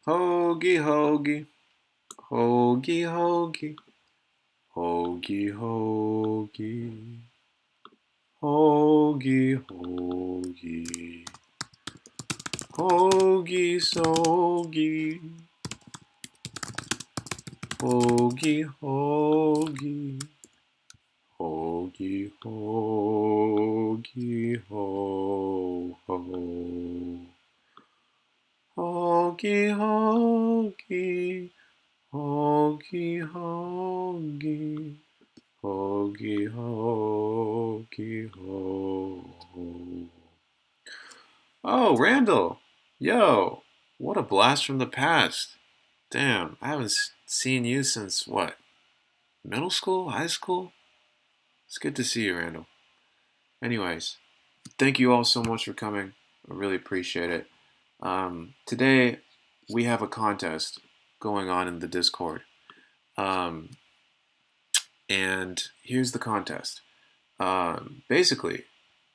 Hoagie, hoagie, hoagie, hoagie, hoagie, hoagie, hoagie, hoagie, hoagie, sogie, hoagie, hoagie, hoagie, hoagie, ho, ho. Hoagie, hoagie, hoagie, hoagie, hoagie, hoagie, ho, ho. Oh, Randall! Yo, what a blast from the past. Damn, I haven't seen you since what? Middle school? High school? It's good to see you, Randall. Anyways, thank you all so much for coming. I really appreciate it. Today, we have a contest going on in the Discord. Um, and here's the contest. Basically,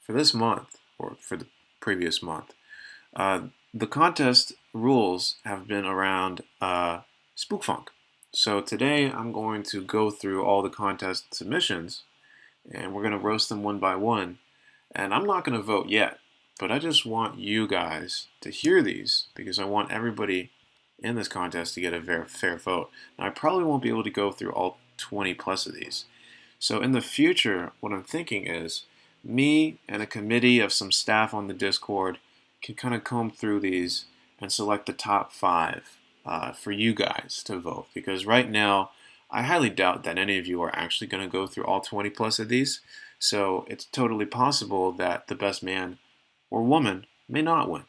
for this month, or for the previous month, uh, the contest rules have been around Spook Funk. So today I'm going to go through all the contest submissions and we're going to roast them one by one. And I'm not going to vote yet, but I just want you guys to hear these because I want everybody in this contest to get a very fair vote. Now, I probably won't be able to go through all 20 plus of these. So in the future, what I'm thinking is me and a committee of some staff on the Discord can kind of comb through these and select the top five for you guys to vote. Because right now, I highly doubt that any of you are actually going to go through all 20 plus of these. So it's totally possible that the best man or woman may not win.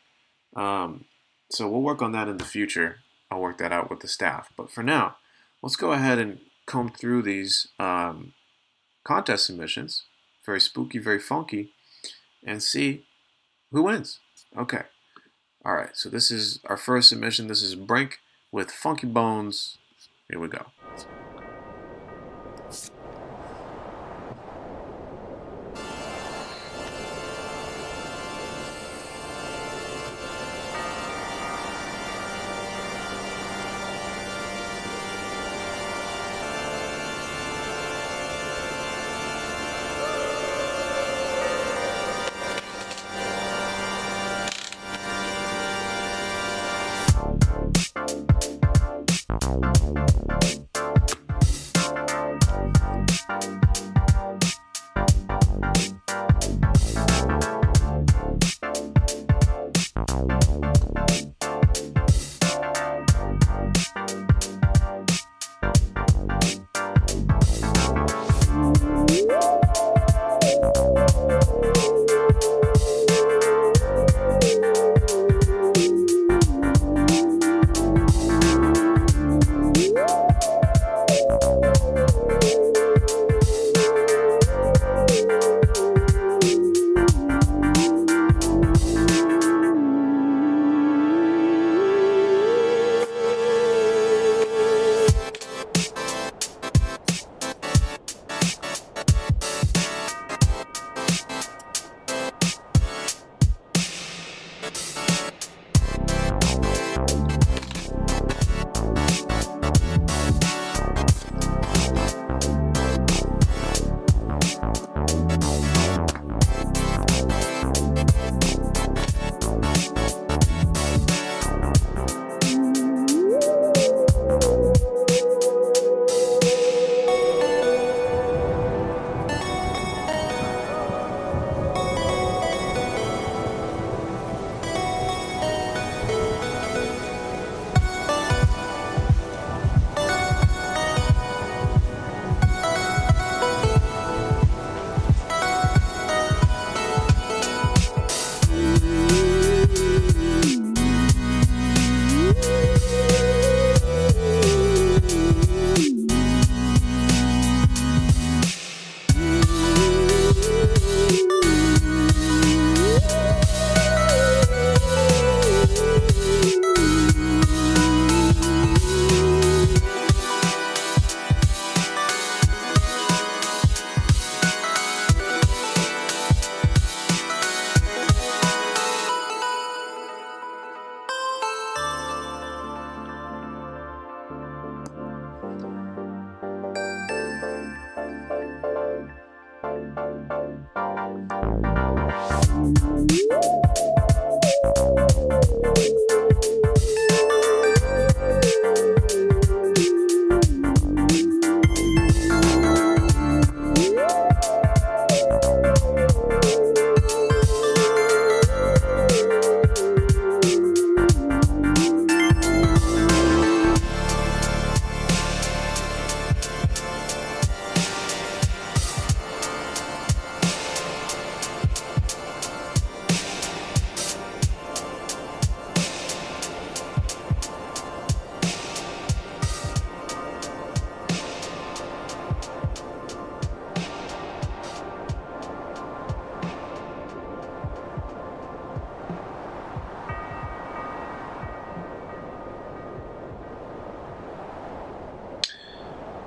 Um, so we'll work on that in the future. I'll work that out with the staff. But for now, let's go ahead and comb through these contest submissions, very spooky, very funky, and see who wins. Okay. All right. So this is our first submission. This is Brink with Funky Bones. Here we go.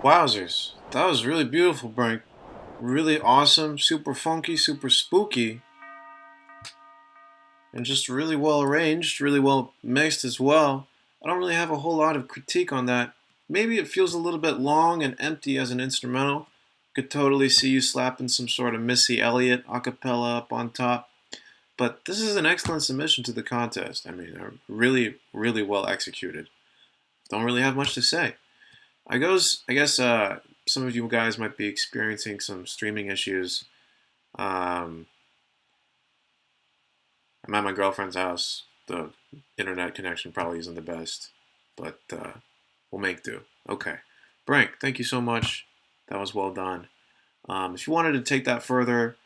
Wowzers. That was really beautiful, Brink. Really awesome, super funky, super spooky, and just really well arranged, really well mixed as well. I don't really have a whole lot of critique on that. Maybe it feels a little bit long and empty as an instrumental. Could totally see you slapping some sort of Missy Elliott a cappella up on top. But this is an excellent submission to the contest. I mean, really, really well executed. Don't really have much to say. I guess some of you guys might be experiencing some streaming issues. Um, I'm at my girlfriend's house. The internet connection probably isn't the best, but we'll make do. Okay. Brink, thank you so much. That was well done. If you wanted to take that further,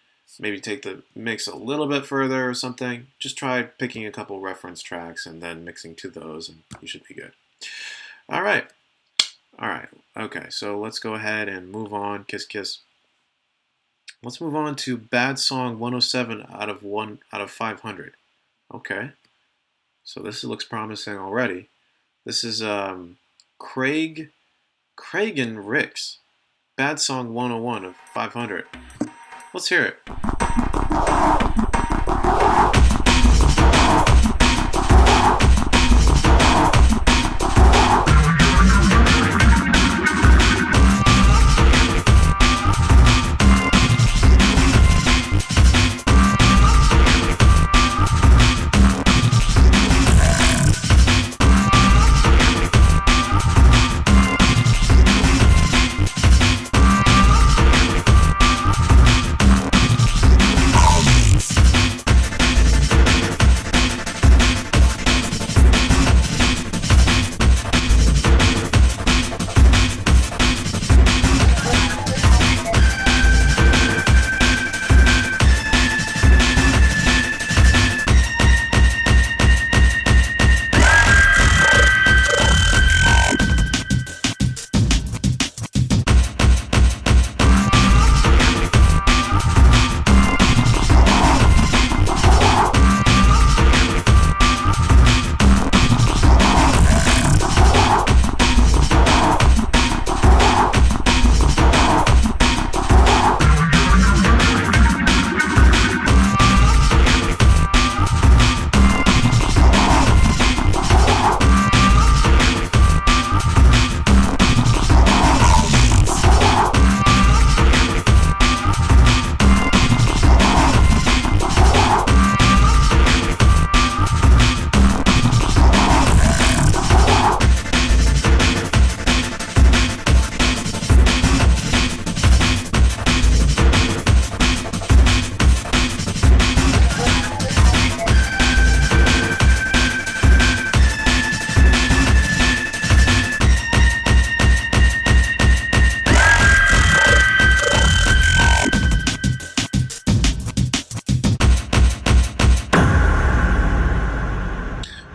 maybe take the mix a little bit further or something, just try picking a couple reference tracks and then mixing to those, and you should be good. All right. All right. Okay, so let's go ahead and move on. Kiss, kiss. Let's move on to Bad Song 107 out of 500. Okay. So this looks promising already. This is Craig and Ricks. Bad Song 101 of 500. Let's hear it.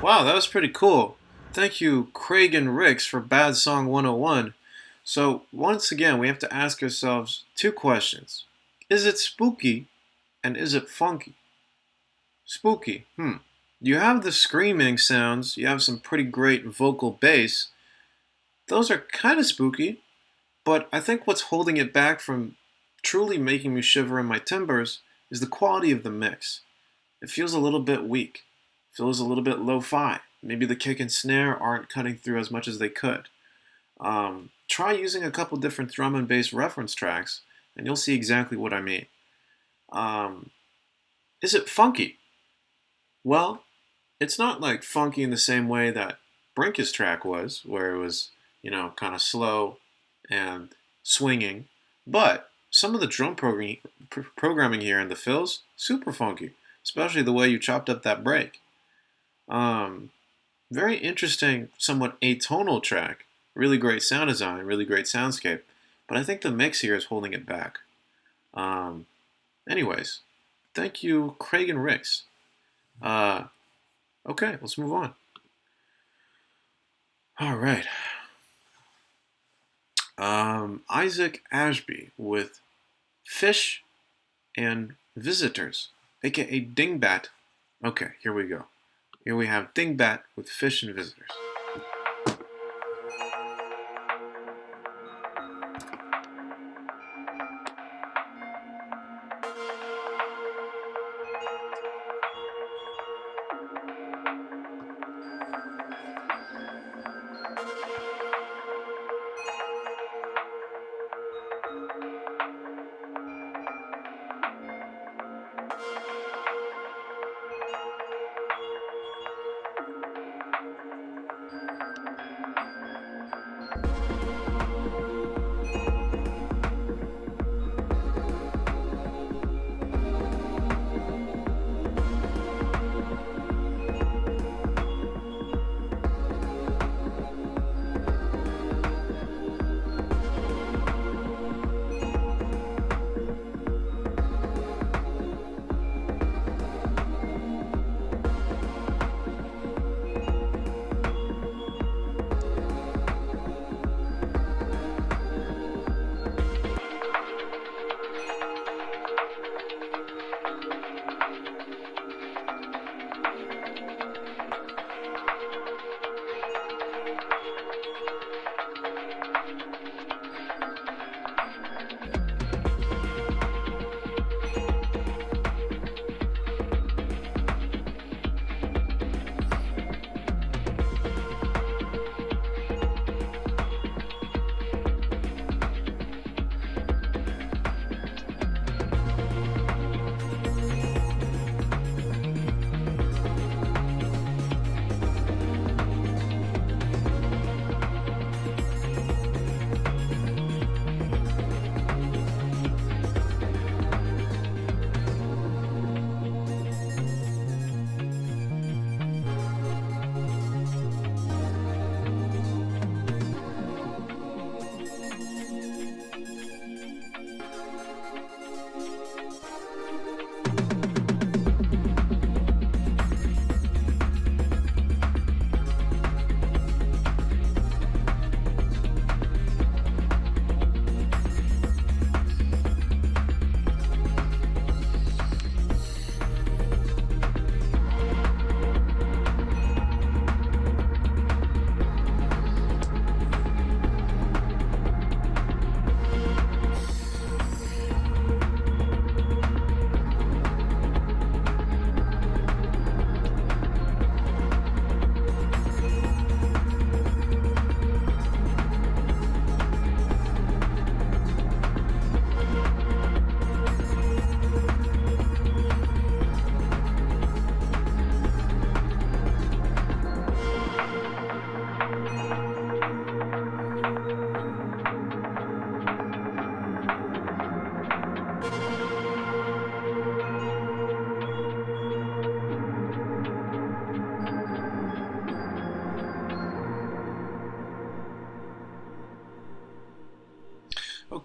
Wow, that was pretty cool. Thank you, Craig and Ricks, for Bad Song 101. So, once again, we have to ask ourselves two questions. Is it spooky and is it funky? Spooky, You have the screaming sounds, you have some pretty great vocal bass. Those are kind of spooky, but I think what's holding it back from truly making me shiver in my timbers is the quality of the mix. It feels a little bit weak. Feels a little bit lo-fi. Maybe the kick and snare aren't cutting through as much as they could. Try using a couple different drum and bass reference tracks, and you'll see exactly what I mean. Is it funky? Well, it's not like funky in the same way that Brink's track was, where it was, kind of slow and swinging. But some of the drum programming here in the fills, super funky, especially the way you chopped up that break. Very interesting, somewhat atonal track. Really great sound design, really great soundscape. But I think the mix here is holding it back. Anyways, thank you, Craig and Ricks. Okay, let's move on. All right. Isaac Ashby with Fish and Visitors, aka Dingbat. Okay, here we go. Here we have Dingbat with Fish and Visitors.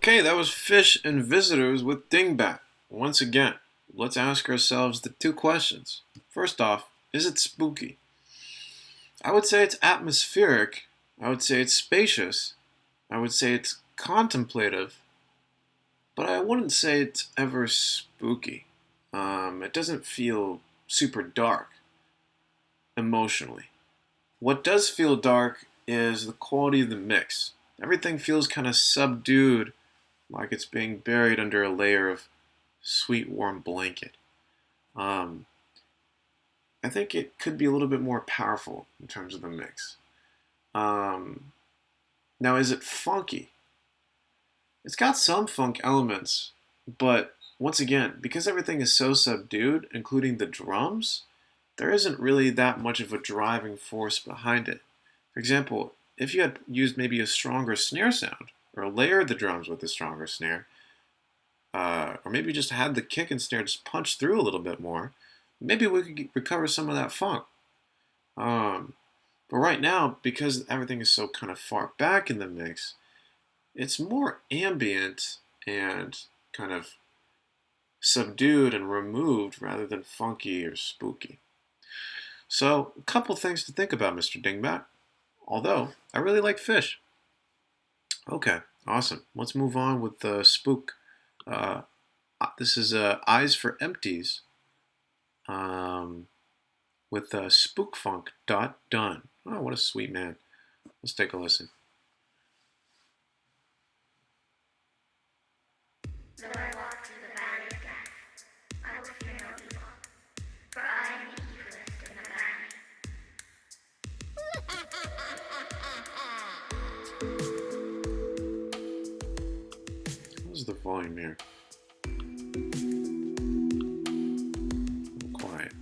Okay, that was Fish and Visitors with Dingbat. Once again, let's ask ourselves the two questions. First off, is it spooky? I would say it's atmospheric. I would say it's spacious. I would say it's contemplative. But I wouldn't say it's ever spooky. It doesn't feel super dark emotionally. What does feel dark is the quality of the mix. Everything feels kind of subdued, like it's being buried under a layer of sweet warm blanket. Um, I think it could be a little bit more powerful in terms of the mix. Um, Now, is it funky? It's got some funk elements, but once again, because everything is so subdued, including the drums, there isn't really that much of a driving force behind it. For example, if you had used maybe a stronger snare sound, or layered the drums with a stronger snare, or maybe just had the kick and snare just punch through a little bit more, maybe we could recover some of that funk. Um, but right now, because everything is so kind of far back in the mix, it's more ambient and kind of subdued and removed rather than funky or spooky. So, a couple things to think about, Mr. Dingbat. Although, I really like Fish. Okay, awesome. Let's move on with Spook. Uh, this is Eyes for Empties um, with spookfunk.done. Oh, what a sweet man. Let's take a listen. Though I walk through the valley of death, I will fear no evil, for I am the evilest in the valley. What is the volume here? Quiet.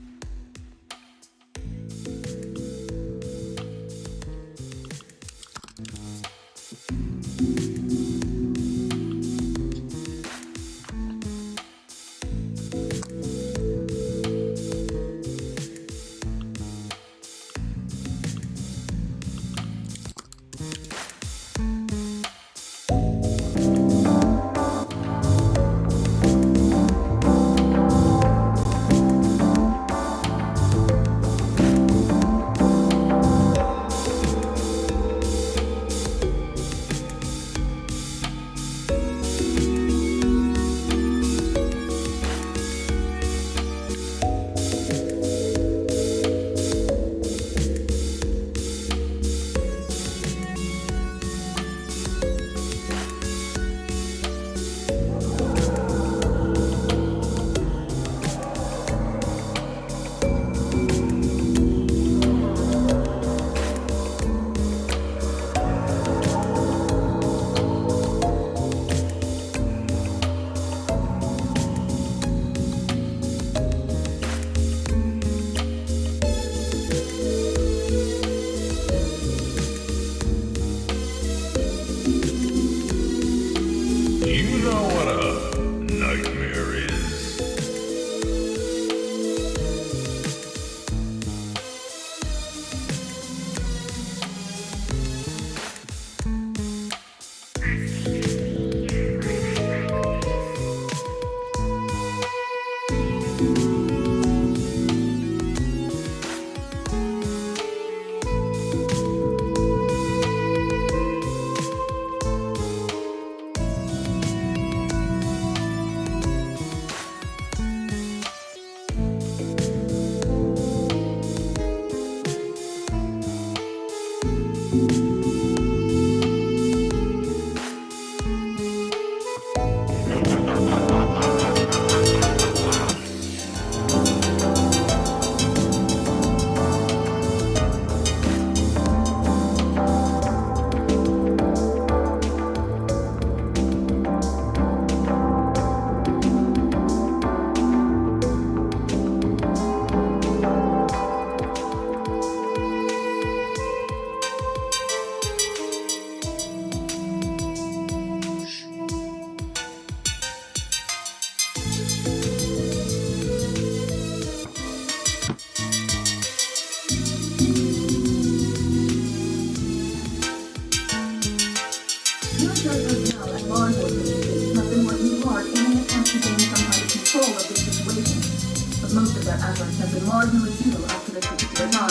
are the material up to this particular time.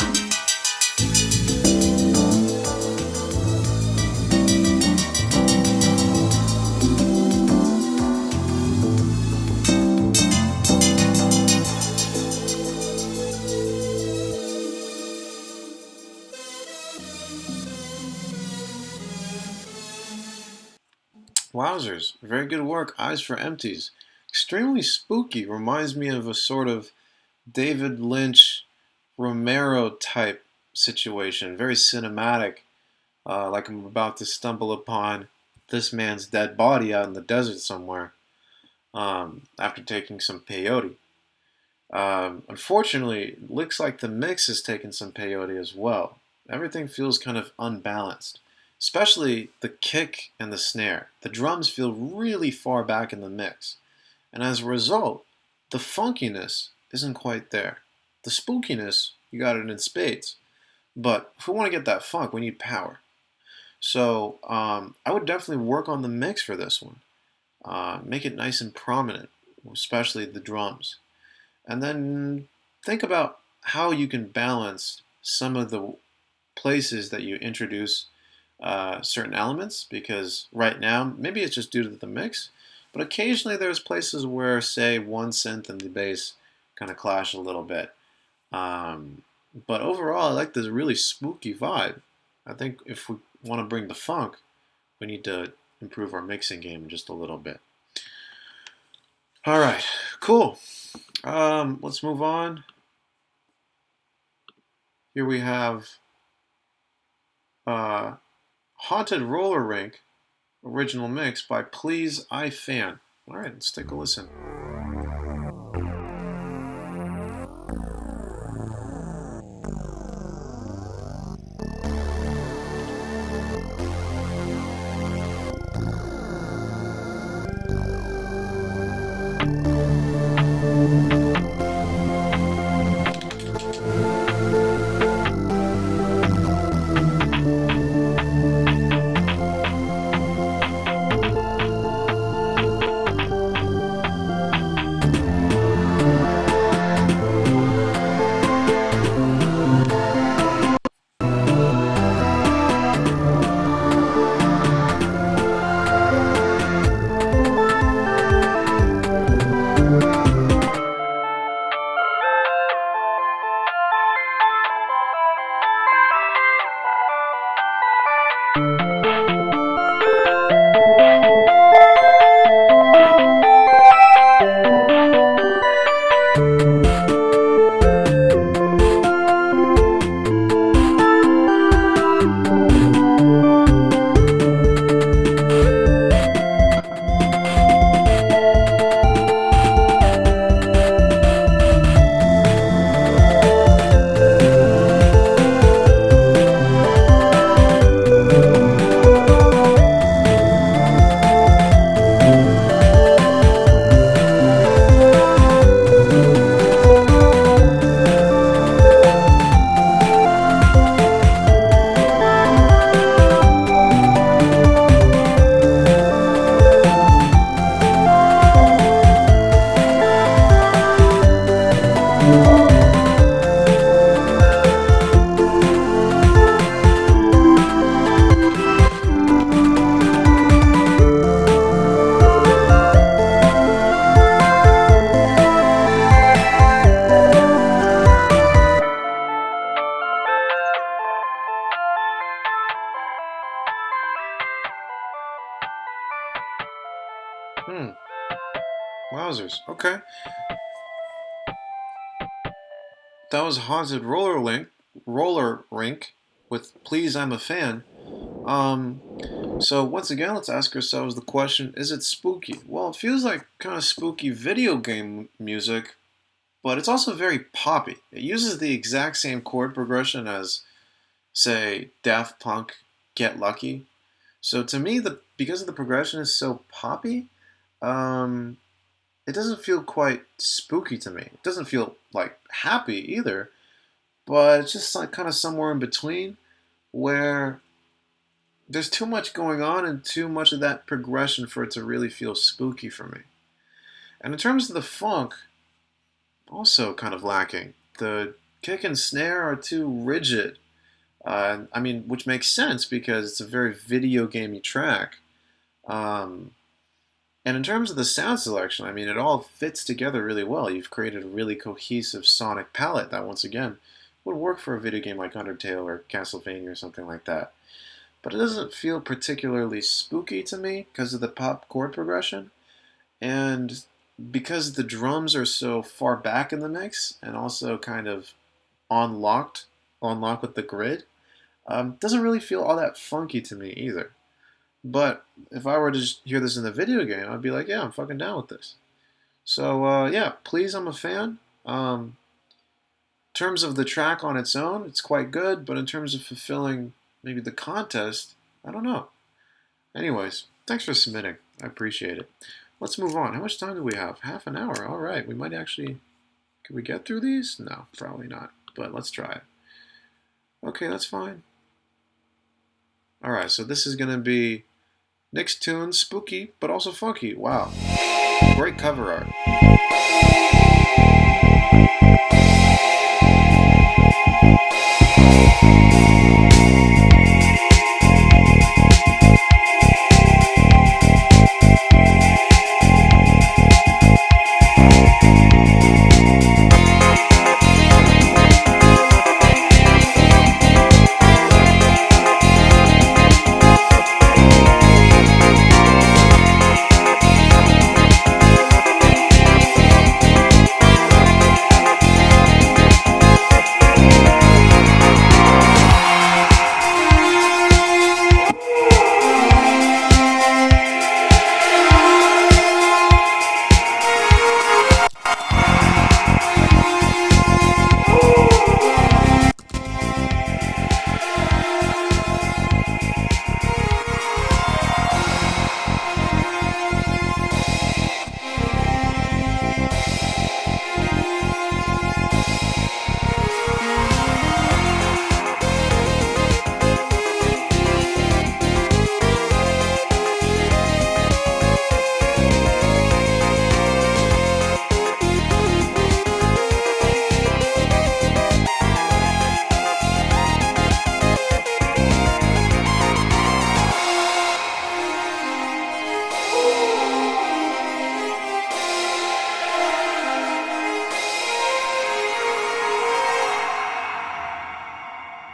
Wowzers, very good work. Eyes for Empties. Extremely spooky. Reminds me of a sort of David Lynch, Romero type situation. Very cinematic. Like I'm about to stumble upon this man's dead body out in the desert somewhere after taking some peyote. Unfortunately, it looks like the mix has taken some peyote as well. Everything feels kind of unbalanced, especially the kick and the snare. The drums feel really far back in the mix, and as a result, the funkiness isn't quite there. The spookiness, you got it in spades, but if we want to get that funk, we need power. So I would definitely work on the mix for this one. Make it nice and prominent, especially the drums. And then think about how you can balance some of the places that you introduce certain elements, because right now, maybe it's just due to the mix, but occasionally there's places where, say, one synth and the bass kind of clash a little bit. But overall, I like this really spooky vibe. I think if we want to bring the funk, we need to improve our mixing game just a little bit. All right, cool. Let's move on. Here we have Haunted Roller Rink original mix by Please I Fan. All right, let's take a listen. Wowzers. Okay. That was Haunted Roller Rink with Please I'm a Fan. So once again, let's ask ourselves the question, is it spooky? Well, it feels like kind of spooky video game music, but it's also very poppy. It uses the exact same chord progression as, say, Daft Punk Get Lucky. So to me, because the progression is so poppy, it doesn't feel quite spooky to me. It doesn't feel like happy either, but it's just like kind of somewhere in between where there's too much going on and too much of that progression for it to really feel spooky for me. And in terms of the funk, also kind of lacking. the kick and snare are too rigid. I mean, which makes sense because it's a very video gamey track. Um, and in terms of the sound selection, I mean, it all fits together really well. You've created a really cohesive sonic palette that, once again, would work for a video game like Undertale or Castlevania or something like that. But it doesn't feel particularly spooky to me because of the pop chord progression. And because the drums are so far back in the mix and also kind of on locked, on lock with the grid, doesn't really feel all that funky to me either. But if I were to just hear this in the video game, I'd be like, yeah, I'm fucking down with this. So yeah, Please, I'm a fan. In terms of the track on its own, it's quite good, but in terms of fulfilling maybe the contest, I don't know. Anyways, thanks for submitting. I appreciate it. Let's move on. How much time do we have? Half an hour. All right. We might actually... Can we get through these? No, probably not. But let's try it. Okay, that's fine. All right, so this is going to be Nicktoons, spooky, but also funky. Wow. Great cover art.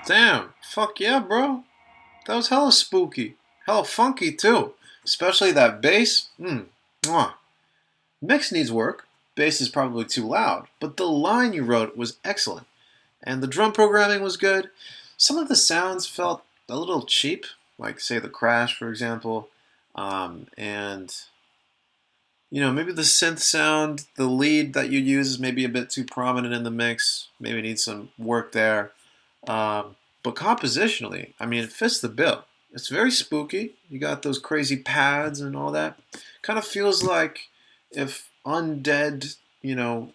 Damn, fuck yeah, bro. That was hella spooky. Hella funky, too. Especially that bass. Mwah. Mix needs work. Bass is probably too loud. But the line you wrote was excellent. And the drum programming was good. Some of the sounds felt a little cheap, like, say, the crash, for example. And, you know, maybe the synth sound, the lead that you use is maybe a bit too prominent in the mix. Maybe needs some work there. But compositionally, I mean, it fits the bill. It's very spooky. You got those crazy pads and all that. Kind of feels like if undead, you know,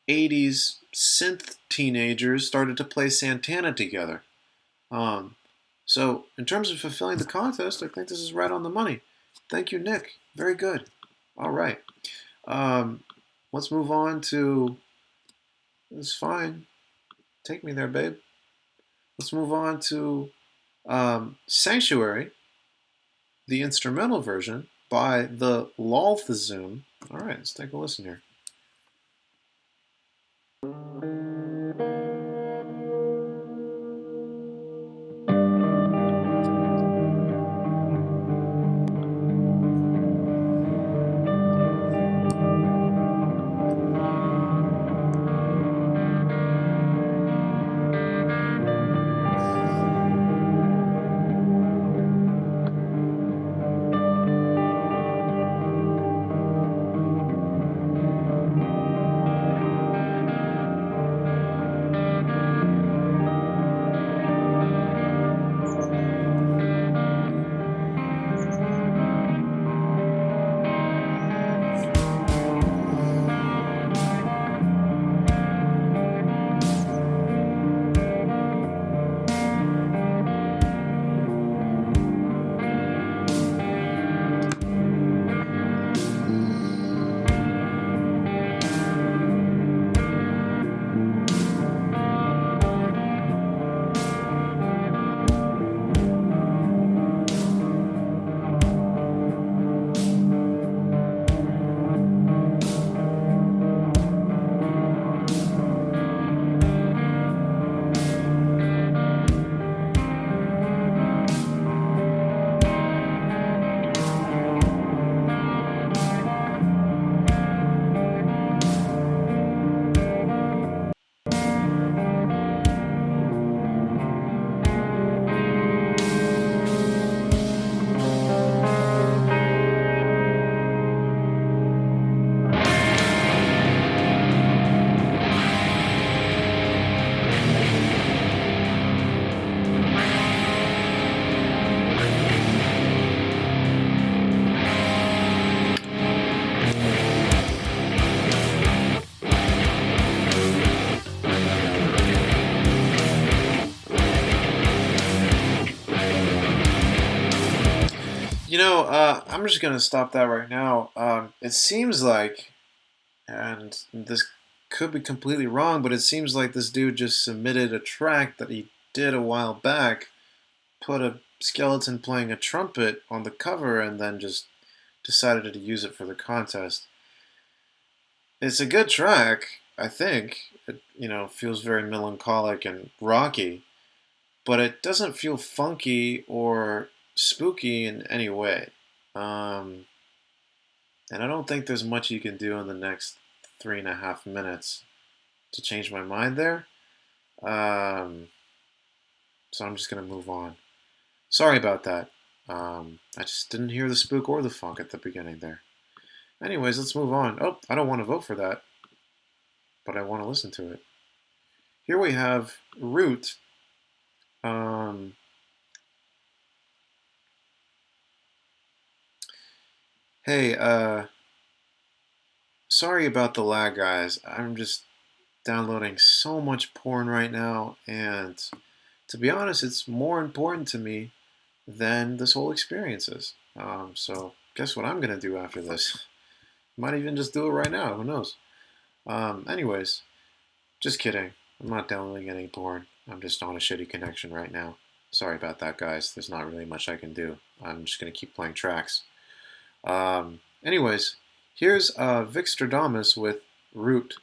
80s synth teenagers started to play Santana together. So in terms of fulfilling the contest, I think this is right on the money. Thank you, Nick. Very good. All right. Let's move on to... It's fine. Take me there, babe. Let's move on to Sanctuary, the instrumental version by the Lolthzoom. All right, let's take a listen here. I'm just gonna stop that right now. It seems like, and this could be completely wrong, but it seems like this dude just submitted a track that he did a while back, put a skeleton playing a trumpet on the cover, and then just decided to use it for the contest. It's a good track, I think. It, feels very melancholic and rocky, but it doesn't feel funky or spooky in any way. Um, and I don't think there's much you can do in the next 3.5 minutes to change my mind there. Um, so I'm just gonna move on. Sorry about that. I just didn't hear the spook or the funk at the beginning there. Anyways, let's move on. Oh, I don't want to vote for that, but I want to listen to it. Here we have Root. Hey, sorry about the lag, guys. I'm just downloading so much porn right now, and to be honest, it's more important to me than this whole experience is. So guess what I'm gonna do after this? Might even just do it right now. Who knows? Anyways, just kidding. I'm not downloading any porn. I'm just on a shitty connection right now. Sorry about that, guys. There's not really much I can do. I'm just gonna keep playing tracks. Anyways, here's Vic Stradamus with Root.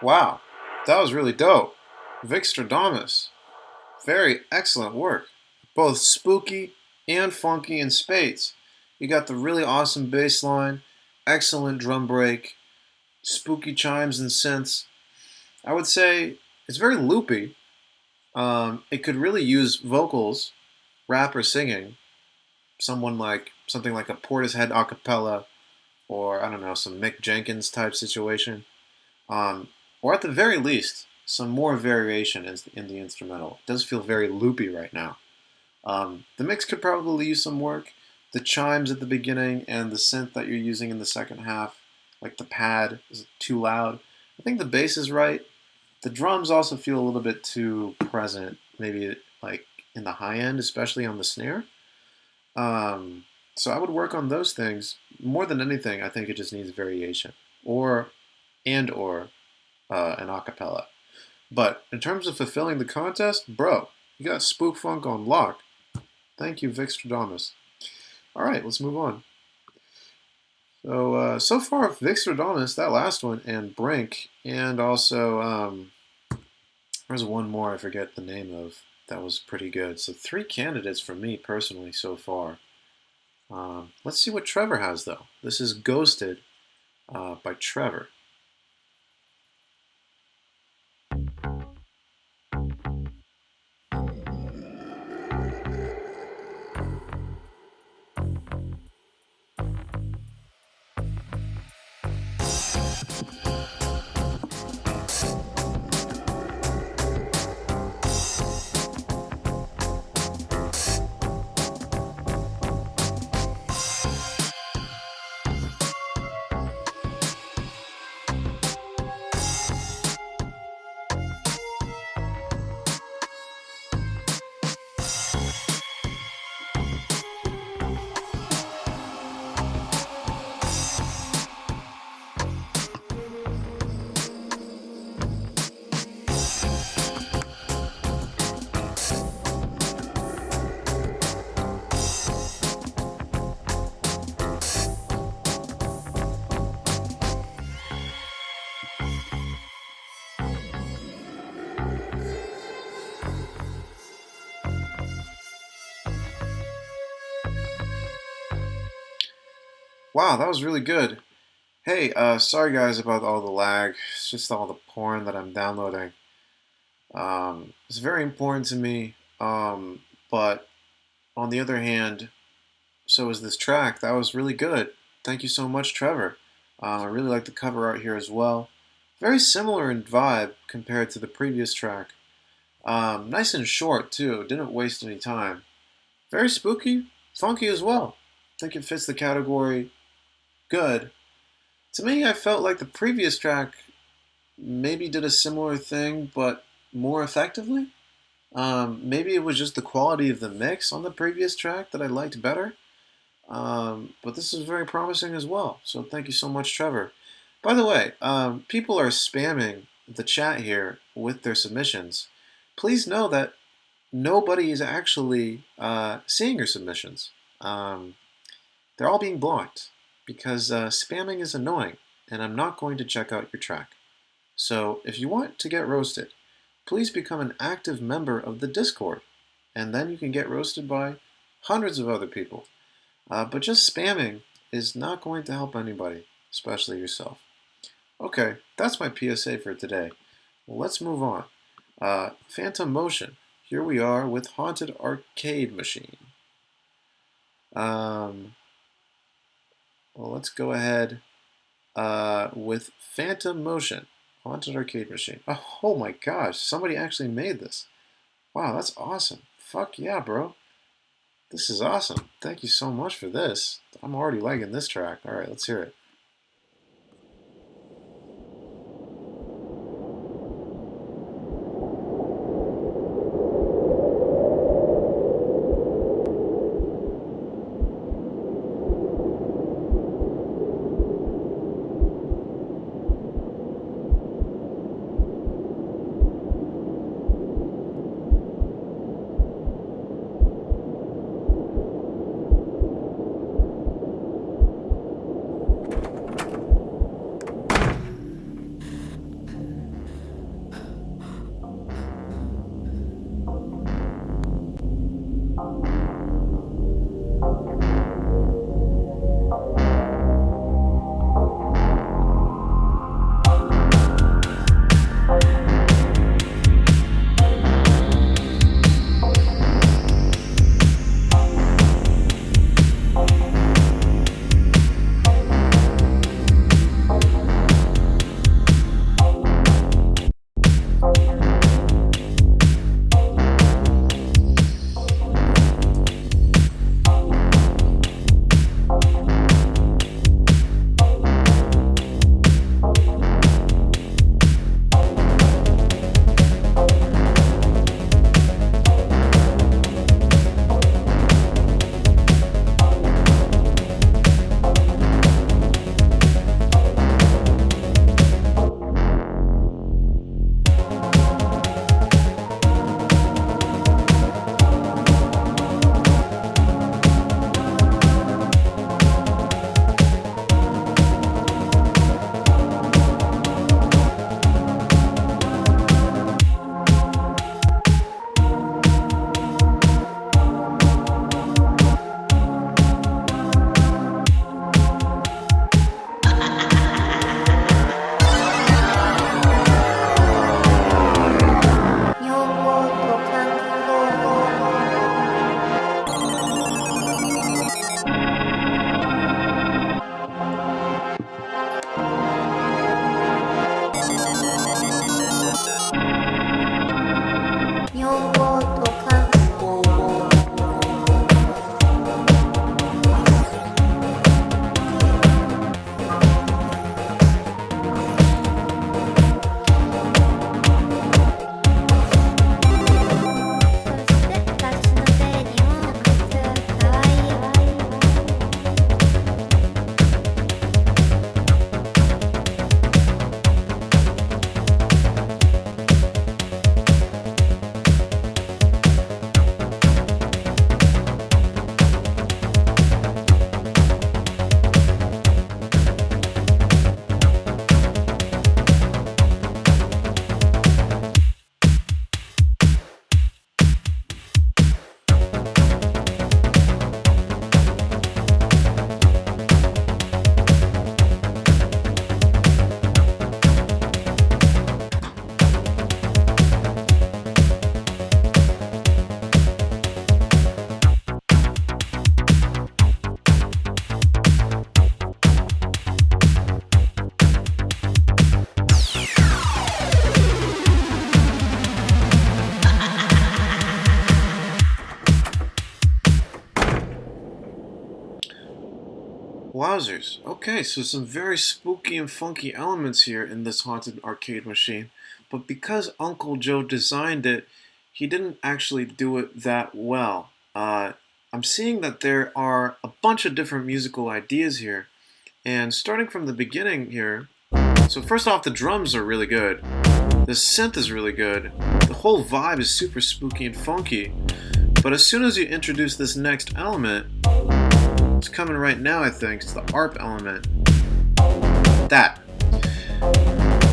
Wow, that was really dope. Vic Stradamus. Very excellent work. Both spooky and funky in spades. You got the really awesome bass line, excellent drum break, spooky chimes and synths. I would say it's very loopy. It could really use vocals, rap or singing. Something like a Portishead a cappella, or I don't know, some Mick Jenkins type situation. Or at the very least, some more variation in the instrumental. It does feel very loopy right now. The mix could probably use some work. The chimes at the beginning and the synth that you're using in the second half, like the pad, is too loud. I think the bass is right. The drums also feel a little bit too present, maybe like in the high end, especially on the snare. So I would work on those things. More than anything, I think it just needs variation or an acapella. But in terms of fulfilling the contest, bro, you got Spook Funk on lock. Thank you, Vic Stradamus. All right, let's move on. So far, Vic Stradamus, that last one, and Brink, and also there's one more I forget the name of that was pretty good. So 3 candidates for me personally so far. Let's see what Trevor has though. This is Ghosted by Trevor. Wow, that was really good. Hey, sorry guys about all the lag. It's just all the porn that I'm downloading. It's very important to me, but on the other hand, so is this track. That was really good. Thank you so much, Trevor. I really like the cover art here as well. Very similar in vibe compared to the previous track. Nice and short too. Didn't waste any time. Very spooky, funky as well. I think it fits the category good. To me, I felt like the previous track maybe did a similar thing, but more effectively. Maybe it was just the quality of the mix on the previous track that I liked better. But this is very promising as well. So thank you so much, Trevor. By the way, people are spamming the chat here with their submissions. Please know that nobody is actually seeing your submissions. They're all being blocked because spamming is annoying, and I'm not going to check out your track. So if you want to get roasted, please become an active member of the Discord, and then you can get roasted by hundreds of other people. But just spamming is not going to help anybody, especially yourself. Okay, that's my PSA for today. Well, let's move on. Phantom Motion. Here we are with Haunted Arcade Machine. Well, let's go ahead with Phantom Motion. Haunted Arcade Machine. Oh my gosh, somebody actually made this. Wow, that's awesome. Fuck yeah, bro. This is awesome. Thank you so much for this. I'm already liking this track. All right, let's hear it. Wowzers. Okay, so some very spooky and funky elements here in this haunted arcade machine. But because Uncle Joe designed it, he didn't actually do it that well. I'm seeing that there are a bunch of different musical ideas here. And starting from the beginning here, so first off, the drums are really good. The synth is really good. The whole vibe is super spooky and funky. But as soon as you introduce this next element, it's coming right now, I think, it's the ARP element. That.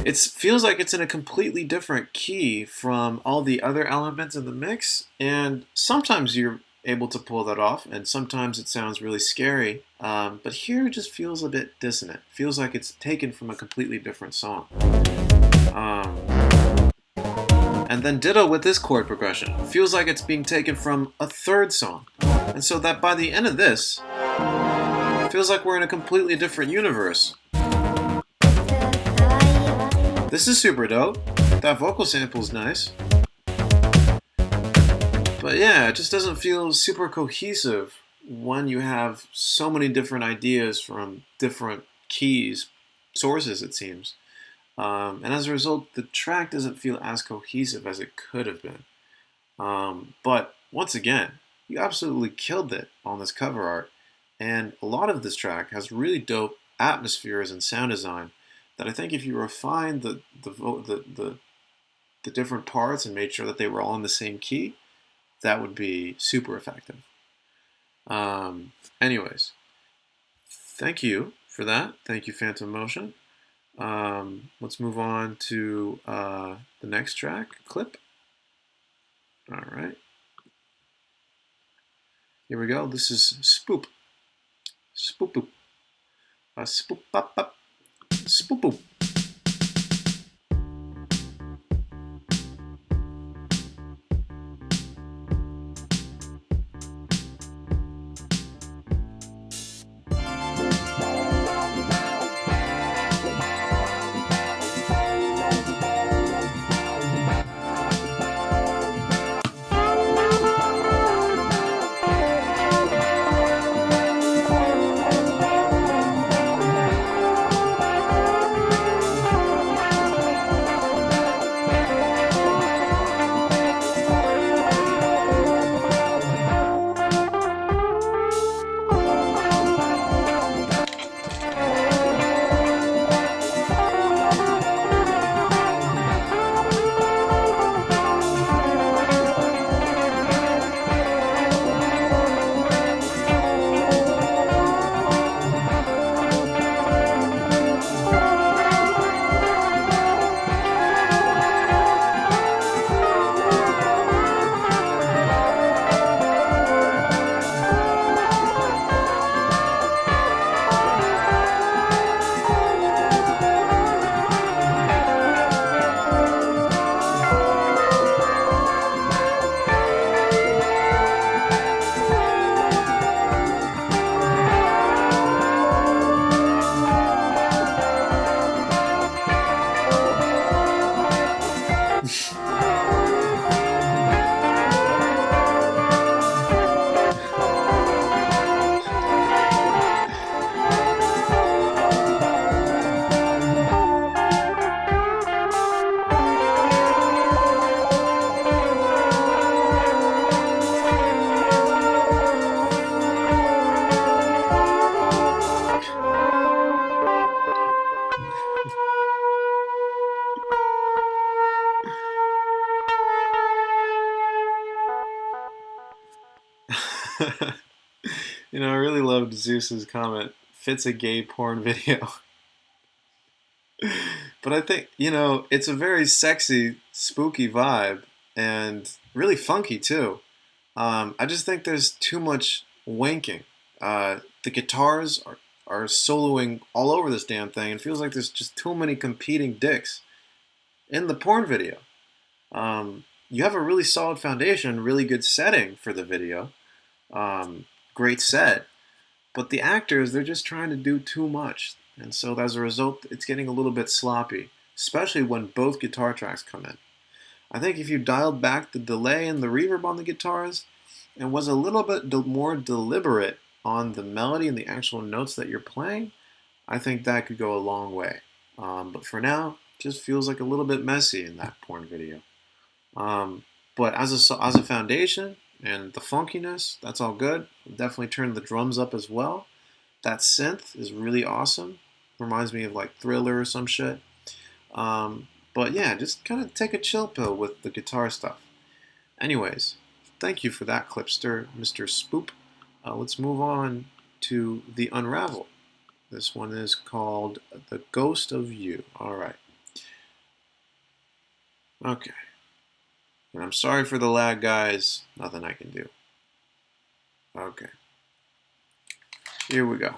It feels like it's in a completely different key from all the other elements in the mix, and sometimes you're able to pull that off, and sometimes it sounds really scary, but here it just feels a bit dissonant. Feels like it's taken from a completely different song. And then ditto with this chord progression. Feels like it's being taken from a third song. And so that by the end of this, it feels like we're in a completely different universe. This is super dope. That vocal sample is nice. But yeah, it just doesn't feel super cohesive when you have so many different ideas from different keys, sources it seems. And as a result, the track doesn't feel as cohesive as it could have been. But once again, you absolutely killed it on this cover art. And a lot of this track has really dope atmospheres and sound design that I think if you refined the different parts and made sure that they were all in the same key, that would be super effective. Anyways, thank you for that. Thank you, Phantom Motion. Let's move on to the next track, Clip. All right. Here we go. This is Spoop. Spoop boop. Spoop bop bop. Spoop boop. You know, I really loved Zeus's comment. Fits a gay porn video. But I think, you know, it's a very sexy, spooky vibe and really funky too. I just think there's too much wanking. The guitars are soloing all over this damn thing. It feels like there's just too many competing dicks in the porn video. You have a really solid foundation, really good setting for the video. Great set. But the actors, they're just trying to do too much. And so as a result, it's getting a little bit sloppy, especially when both guitar tracks come in. I think if you dialed back the delay and the reverb on the guitars and was a little bit more deliberate on the melody and the actual notes that you're playing, I think that could go a long way. But for now, just feels like a little bit messy in that porn video. But as a foundation and the funkiness, that's all good. Definitely turn the drums up as well. That synth is really awesome. Reminds me of like Thriller or some shit. But yeah, just kind of take a chill pill with the guitar stuff. Anyways, thank you for that, Clipster, Mr. Spoop. Let's move on to the Unravel. This one is called The Ghost of You. All right. Okay. And I'm sorry for the lag, guys. Nothing I can do. Okay. Here we go.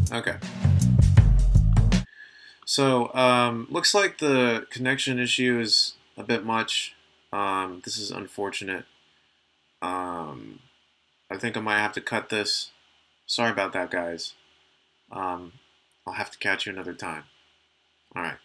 Okay. So, looks like the connection issue is a bit much. This is unfortunate. I think I might have to cut this. Sorry about that, guys. I'll have to catch you another time. All right.